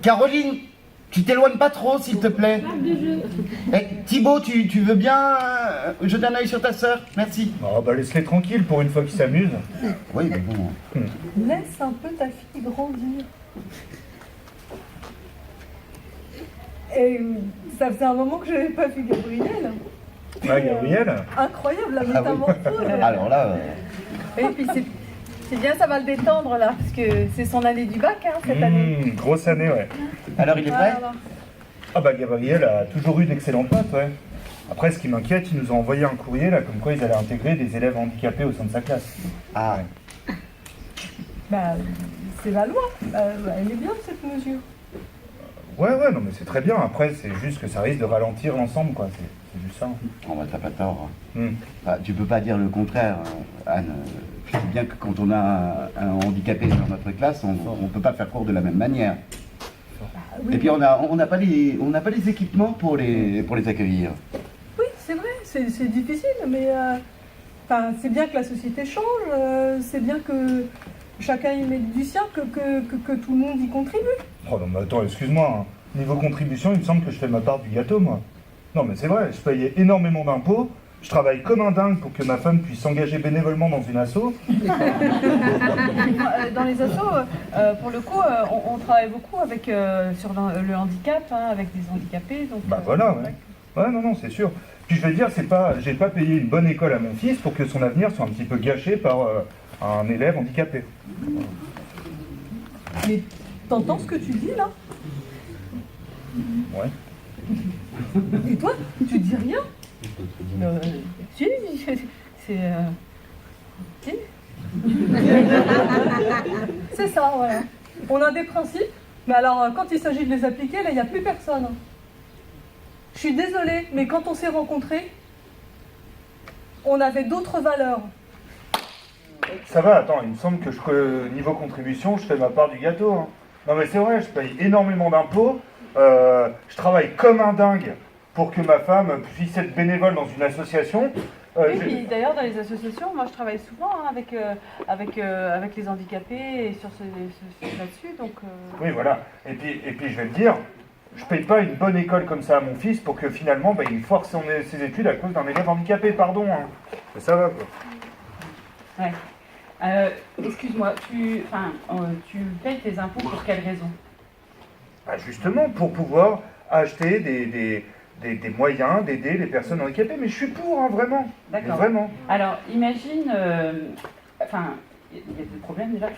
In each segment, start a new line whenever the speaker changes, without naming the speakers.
Caroline, tu t'éloignes pas trop, s'il te plaît. Thibaut, tu veux bien jeter un œil sur ta sœur? Merci.
Oh bah laisse-les tranquilles pour une fois qu'ils s'amusent.
Oui, mais bon.
Laisse un peu ta fille grandir. Et ça faisait un moment que je n'avais pas vu Gabriel.
Ouais, Gabriel.
Incroyable la
Ah oui.
métamorphose.
Alors là,
Et puis c'est bien, ça va le détendre là, parce que c'est son année du bac cette année.
Grosse année, ouais.
alors il est prêt?
Voilà.
Ah bah Gabriel a toujours eu d'excellentes notes, ouais. Après, ce qui m'inquiète, ils nous ont envoyé un courrier là, comme quoi ils allaient intégrer des élèves handicapés au sein de sa classe.
Ah,
Bah, c'est la loi. Elle est bien cette mesure.
Ouais, non mais c'est très bien. Après, c'est juste que ça risque de ralentir l'ensemble, quoi. C'est juste ça.
oh, bah, t'as pas tort.
Hmm.
Ah, tu peux pas dire le contraire, Anne. Je sais bien que quand on a un handicapé dans notre classe, on peut pas faire cours de la même manière.
Oui,
Et puis on n'a pas les équipements pour les accueillir.
oui, c'est vrai, c'est difficile, mais c'est bien que la société change, c'est bien que chacun y mette du sien, que tout le monde y contribue.
Oh non mais attends, excuse-moi. Niveau contribution, il me semble que je fais ma part du gâteau, moi. Non mais c'est vrai, je payais énormément d'impôts. Je travaille comme un dingue pour que ma femme puisse s'engager bénévolement dans une asso.
Dans les assos, pour le coup, on travaille beaucoup avec, sur le handicap, avec des handicapés. Donc,
Bah voilà, ouais. Ouais, non, c'est sûr. Puis je vais te dire, j'ai pas payé une bonne école à mon fils pour que son avenir soit un petit peu gâché par un élève handicapé.
Mais t'entends ce que tu dis là?
Ouais.
Et toi, tu dis rien?
si, c'est... si.
C'est ça, voilà. On a des principes, mais alors quand il s'agit de les appliquer, là, il n'y a plus personne. Je suis désolée, mais quand on s'est rencontrés, on avait d'autres valeurs.
Ça va, attends, il me semble que niveau contribution, je fais ma part du gâteau. Hein. Non mais c'est vrai, je paye énormément d'impôts, je travaille comme un dingue pour que ma femme puisse être bénévole dans une association.
Et puis d'ailleurs dans les associations, moi je travaille souvent avec les handicapés et sur là-dessus, donc...
Oui voilà, et puis je vais te dire, je paye pas une bonne école comme ça à mon fils pour que finalement il force ses études à cause d'un élève handicapé, pardon. Hein. Et ça va quoi.
Ouais. Excuse-moi, tu payes tes impôts pour quelle raison?
Bah justement, pour pouvoir acheter des moyens d'aider les personnes handicapées. Mais je suis pour, hein, vraiment.
D'accord.
Vraiment.
Alors, imagine... il y a des problèmes déjà.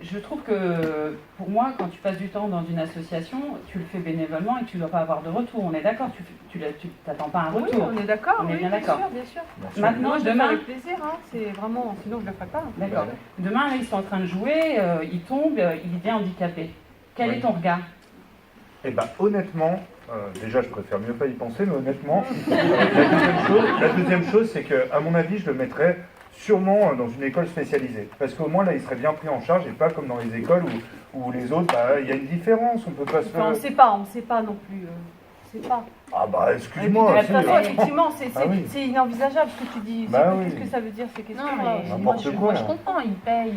Je trouve que, pour moi, quand tu passes du temps dans une association, tu le fais bénévolement et tu ne dois pas avoir de retour. On est d'accord? Tu t'attends pas à un
Oui,
retour.
on est d'accord.
On est
oui,
bien d'accord.
Bien sûr.
Maintenant,
Moi, je le fais
demain...
avec plaisir, hein. C'est vraiment... Sinon, je ne le ferais pas.
D'accord. Demain, là, ils sont en train de jouer, il tombe, il devient handicapé. Quel est ton regard?
Eh ben, honnêtement, déjà, je préfère mieux pas y penser, mais honnêtement, la deuxième chose, c'est que, à mon avis, je le mettrais sûrement dans une école spécialisée. Parce qu'au moins, là, il serait bien pris en charge et pas comme dans les écoles où les autres, il y a une différence, on peut pas se faire...
Enfin, on ne sait pas non plus. On sait pas.
Ah bah, excuse-moi.
De
si,
toute façon, effectivement,
Ah oui.
c'est inenvisageable ce que tu dis.
Bah oui.
Qu'est-ce que ça veut dire ces questions?
Non, mais
N'importe quoi,
moi,
là.
je comprends, il paye,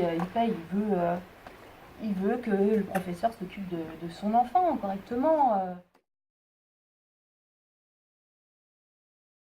il veut que le professeur s'occupe de son enfant correctement.